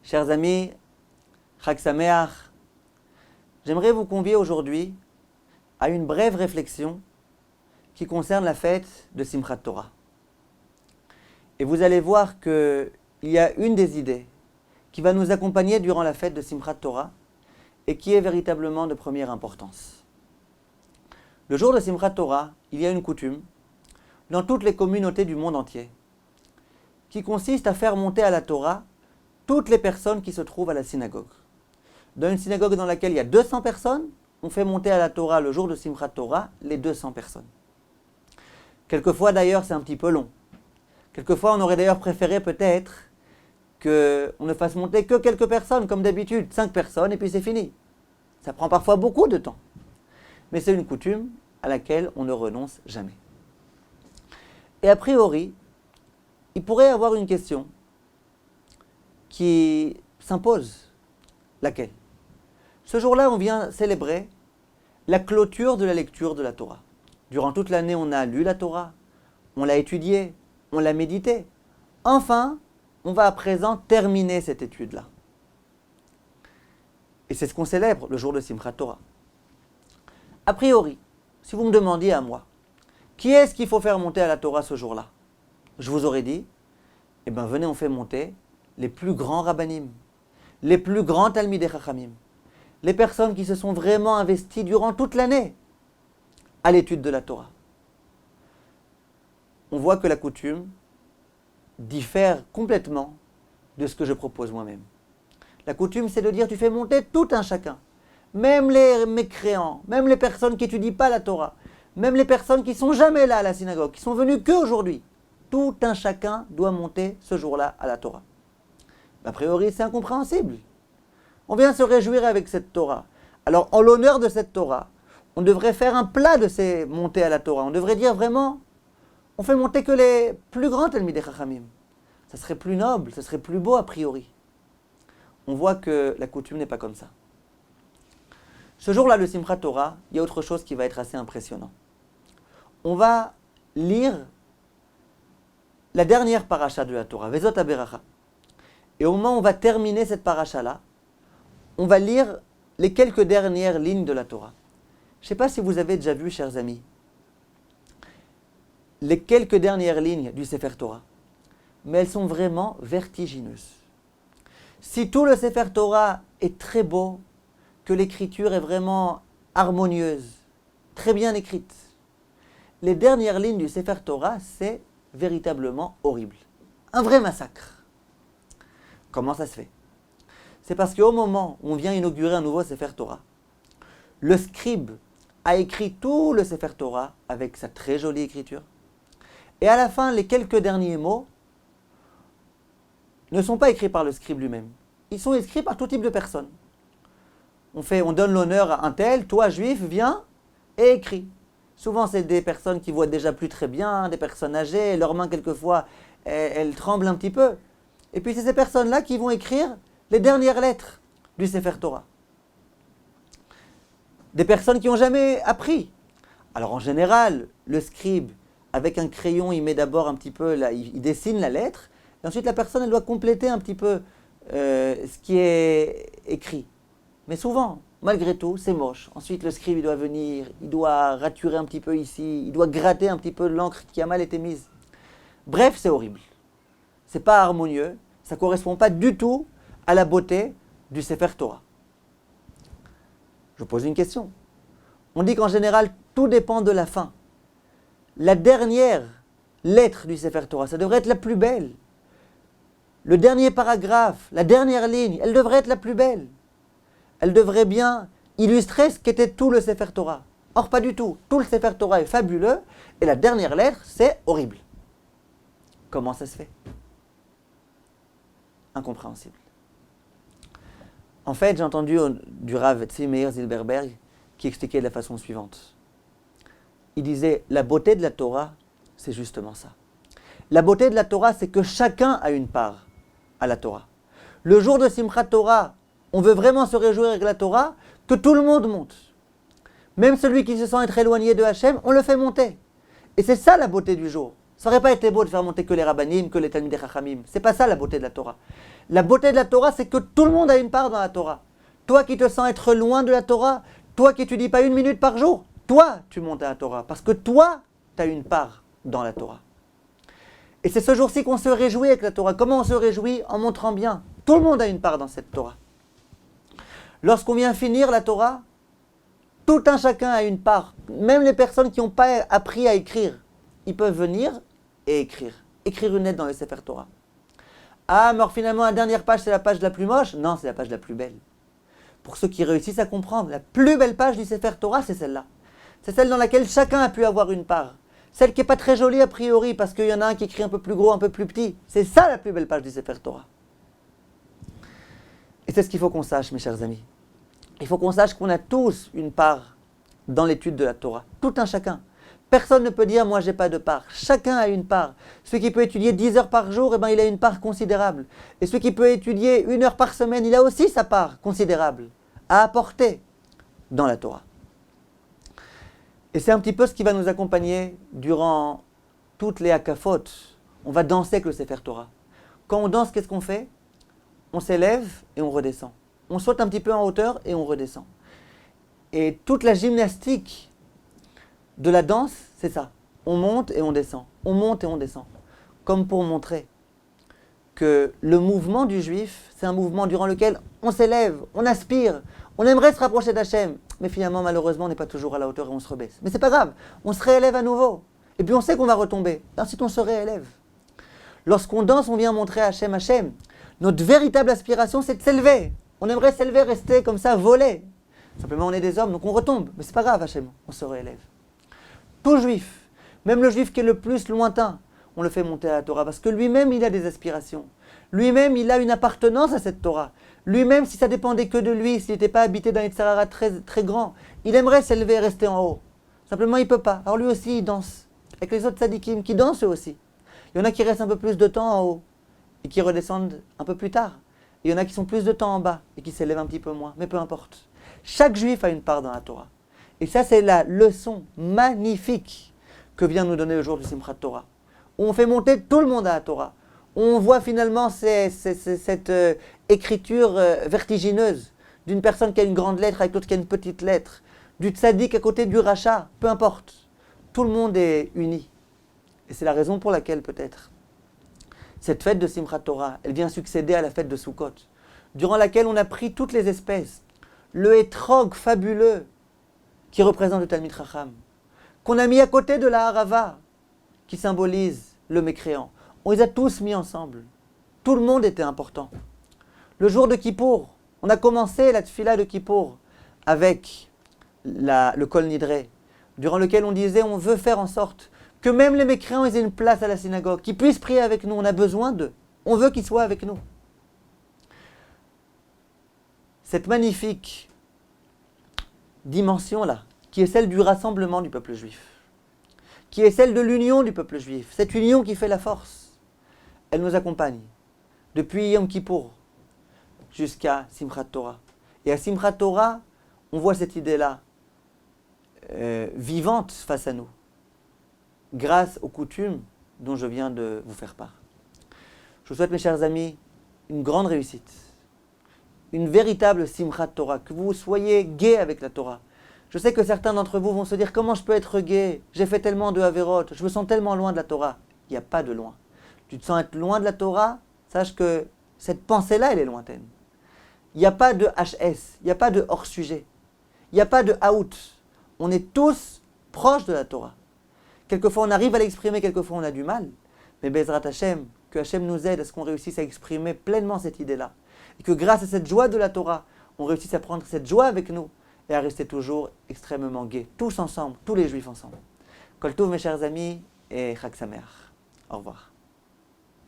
Chers amis, Chag Sameach, j'aimerais vous convier aujourd'hui à une brève réflexion qui concerne la fête de Simchat Torah. Et vous allez voir qu'il y a une des idées qui va nous accompagner durant la fête de Simchat Torah et qui est véritablement de première importance. Le jour de Simchat Torah, il y a une coutume dans toutes les communautés du monde entier qui consiste à faire monter à la Torah toutes les personnes qui se trouvent à la synagogue. Dans une synagogue dans laquelle il y a 200 personnes, on fait monter à la Torah le jour de Simchat Torah les 200 personnes. Quelquefois d'ailleurs c'est un petit peu long. Quelquefois on aurait d'ailleurs préféré peut-être qu'on ne fasse monter que quelques personnes, comme d'habitude, 5 personnes et puis c'est fini. Ça prend parfois beaucoup de temps. Mais c'est une coutume à laquelle on ne renonce jamais. Et a priori, il pourrait y avoir une question qui s'impose. Laquelle ? Ce jour-là, on vient célébrer la clôture de la lecture de la Torah. Durant toute l'année, on a lu la Torah, on l'a étudiée, on l'a méditée. Enfin, on va à présent terminer cette étude-là. Et c'est ce qu'on célèbre le jour de Simchat Torah. A priori, si vous me demandiez à moi, qui est-ce qu'il faut faire monter à la Torah ce jour-là ? Je vous aurais dit, eh bien venez, on fait monter les plus grands rabbanim, les plus grands talmidei chachamim, les personnes qui se sont vraiment investies durant toute l'année à l'étude de la Torah. On voit que la coutume diffère complètement de ce que je propose moi-même. La coutume, c'est de dire, tu fais monter tout un chacun, même les mécréants, même les personnes qui n'étudient pas la Torah, même les personnes qui ne sont jamais là à la synagogue, qui sont venues qu'aujourd'hui. Tout un chacun doit monter ce jour-là à la Torah. A priori, c'est incompréhensible. On vient se réjouir avec cette Torah. Alors, en l'honneur de cette Torah, on devrait faire un plat de ces montées à la Torah. On devrait dire vraiment, on fait monter que les plus grands talmidei chachamim. Ça serait plus noble, ça serait plus beau a priori. On voit que la coutume n'est pas comme ça. Ce jour-là, le Simchat Torah, il y a autre chose qui va être assez impressionnant. On va lire la dernière paracha de la Torah, Vezot HaBeracha. Et au moment où on va terminer cette paracha-là, on va lire les quelques dernières lignes de la Torah. Je ne sais pas si vous avez déjà vu, chers amis, les quelques dernières lignes du Sefer Torah, mais elles sont vraiment vertigineuses. Si tout le Sefer Torah est très beau, que l'écriture est vraiment harmonieuse, très bien écrite, les dernières lignes du Sefer Torah, c'est véritablement horrible. Un vrai massacre. Comment ça se fait ? C'est parce qu'au moment où on vient inaugurer un nouveau Sefer Torah, le scribe a écrit tout le Sefer Torah avec sa très jolie écriture. Et à la fin, les quelques derniers mots ne sont pas écrits par le scribe lui-même. Ils sont écrits par tout type de personnes. On donne l'honneur à un tel, toi juif, viens et écris. Souvent, c'est des personnes qui voient déjà plus très bien, des personnes âgées, leurs mains, quelquefois, elles tremblent un petit peu. Et puis, c'est ces personnes-là qui vont écrire les dernières lettres du Sefer Torah. Des personnes qui n'ont jamais appris. Alors, en général, le scribe, avec un crayon, il met d'abord un petit peu, il dessine la lettre, et ensuite, la personne, elle doit compléter un petit peu ce qui est écrit. Mais souvent, malgré tout, c'est moche. Ensuite, le scribe, il doit venir, il doit raturer un petit peu ici, il doit gratter un petit peu l'encre qui a mal été mise. Bref, c'est horrible. C'est pas harmonieux, ça ne correspond pas du tout à la beauté du Sefer Torah. Je pose une question. On dit qu'en général, tout dépend de la fin. La dernière lettre du Sefer Torah, ça devrait être la plus belle. Le dernier paragraphe, la dernière ligne, elle devrait être la plus belle. Elle devrait bien illustrer ce qu'était tout le Sefer Torah. Or, pas du tout. Tout le Sefer Torah est fabuleux, et la dernière lettre, c'est horrible. Comment ça se fait ? Incompréhensible. En fait, j'ai entendu du Rav Tzvi Meir Zilberberg qui expliquait de la façon suivante. Il disait, la beauté de la Torah, c'est justement ça. La beauté de la Torah, c'est que chacun a une part à la Torah. Le jour de Simchat Torah, on veut vraiment se réjouir avec la Torah, que tout le monde monte. Même celui qui se sent être éloigné de Hachem, on le fait monter. Et c'est ça la beauté du jour. Ça aurait pas été beau de faire monter que les rabbanim, que les talmidei chachamim. C'est pas ça la beauté de la Torah. La beauté de la Torah, c'est que tout le monde a une part dans la Torah. Toi qui te sens être loin de la Torah, toi qui étudies pas 1 minute par jour, toi tu montes à la Torah. Parce que toi, tu as une part dans la Torah. Et c'est ce jour-ci qu'on se réjouit avec la Torah. Comment on se réjouit? En montrant bien. Tout le monde a une part dans cette Torah. Lorsqu'on vient finir la Torah, tout un chacun a une part. Même les personnes qui n'ont pas appris à écrire, ils peuvent venir et écrire. Écrire une lettre dans le Sefer Torah. Ah, mais finalement, la dernière page, c'est la page la plus moche? Non, c'est la page la plus belle. Pour ceux qui réussissent à comprendre, la plus belle page du Sefer Torah, c'est celle-là. C'est celle dans laquelle chacun a pu avoir une part. Celle qui n'est pas très jolie a priori, parce qu'il y en a un qui écrit un peu plus gros, un peu plus petit. C'est ça la plus belle page du Sefer Torah. Et c'est ce qu'il faut qu'on sache, mes chers amis. Il faut qu'on sache qu'on a tous une part dans l'étude de la Torah. Tout un chacun. Personne ne peut dire « moi j'ai pas de part ». Chacun a une part. Celui qui peut étudier 10 heures par jour, il a une part considérable. Et celui qui peut étudier 1 heure par semaine, il a aussi sa part considérable à apporter dans la Torah. Et c'est un petit peu ce qui va nous accompagner durant toutes les hakafot. On va danser avec le Sefer Torah. Quand on danse, qu'est-ce qu'on fait? On s'élève et on redescend. On saute un petit peu en hauteur et on redescend. Et toute la gymnastique de la danse, c'est ça. On monte et on descend. On monte et on descend. Comme pour montrer que le mouvement du juif, c'est un mouvement durant lequel on s'élève, on aspire, on aimerait se rapprocher d'Hachem, mais finalement, malheureusement, on n'est pas toujours à la hauteur et on se rebaisse. Mais c'est pas grave, on se réélève à nouveau. Et puis on sait qu'on va retomber. Et ensuite, on se réélève. Lorsqu'on danse, on vient montrer à Hachem, Hachem. Notre véritable aspiration, c'est de s'élever. On aimerait s'élever, rester comme ça, voler. Simplement, on est des hommes, donc on retombe. Mais c'est pas grave, Hachem, on se réélève. Tout juif, même le juif qui est le plus lointain, on le fait monter à la Torah parce que lui-même, il a des aspirations. Lui-même, il a une appartenance à cette Torah. Lui-même, si ça dépendait que de lui, s'il n'était pas habité d'un Yetzirah très, très grand, il aimerait s'élever et rester en haut. Simplement, il ne peut pas. Alors lui aussi, il danse. Avec les autres tzadikim qui dansent eux aussi. Il y en a qui restent un peu plus de temps en haut et qui redescendent un peu plus tard. Il y en a qui sont plus de temps en bas et qui s'élèvent un petit peu moins. Mais peu importe. Chaque juif a une part dans la Torah. Et ça, c'est la leçon magnifique que vient nous donner aujourd'hui Simchat Torah. Où on fait monter tout le monde à la Torah. Où on voit finalement cette écriture vertigineuse d'une personne qui a une grande lettre avec l'autre qui a une petite lettre. Du tzaddik à côté du rachat. Peu importe. Tout le monde est uni. Et c'est la raison pour laquelle peut-être cette fête de Simchat Torah, elle vient succéder à la fête de Sukkot, durant laquelle on a pris toutes les espèces. Le hétrog fabuleux qui représente le Talmid Chacham, qu'on a mis à côté de la Harava, qui symbolise le mécréant. On les a tous mis ensemble. Tout le monde était important. Le jour de Kippour, on a commencé la tfila de Kippour avec le Kol Nidre, durant lequel on disait on veut faire en sorte que même les mécréants aient une place à la synagogue, qu'ils puissent prier avec nous. On a besoin d'eux. On veut qu'ils soient avec nous. Cette magnifique dimension-là, qui est celle du rassemblement du peuple juif, qui est celle de l'union du peuple juif, cette union qui fait la force, elle nous accompagne depuis Yom Kippour jusqu'à Simchat Torah. Et à Simchat Torah, on voit cette idée-là vivante face à nous, grâce aux coutumes dont je viens de vous faire part. Je vous souhaite, mes chers amis, une grande réussite, une véritable Simchat Torah, que vous soyez gais avec la Torah. Je sais que certains d'entre vous vont se dire « Comment je peux être gai? J'ai fait tellement de Averot, je me sens tellement loin de la Torah. » Il n'y a pas de loin. Tu te sens être loin de la Torah, sache que cette pensée-là, elle est lointaine. Il n'y a pas de HS, il n'y a pas de hors-sujet, il n'y a pas de out. On est tous proches de la Torah. Quelquefois on arrive à l'exprimer, quelquefois on a du mal. Mais Bezrat Hashem, que Hashem nous aide à ce qu'on réussisse à exprimer pleinement cette idée-là. Et que grâce à cette joie de la Torah, on réussisse à prendre cette joie avec nous et à rester toujours extrêmement gais. Tous ensemble, tous les juifs ensemble. Kol Tov, mes chers amis, et Chag Sameach. Au revoir.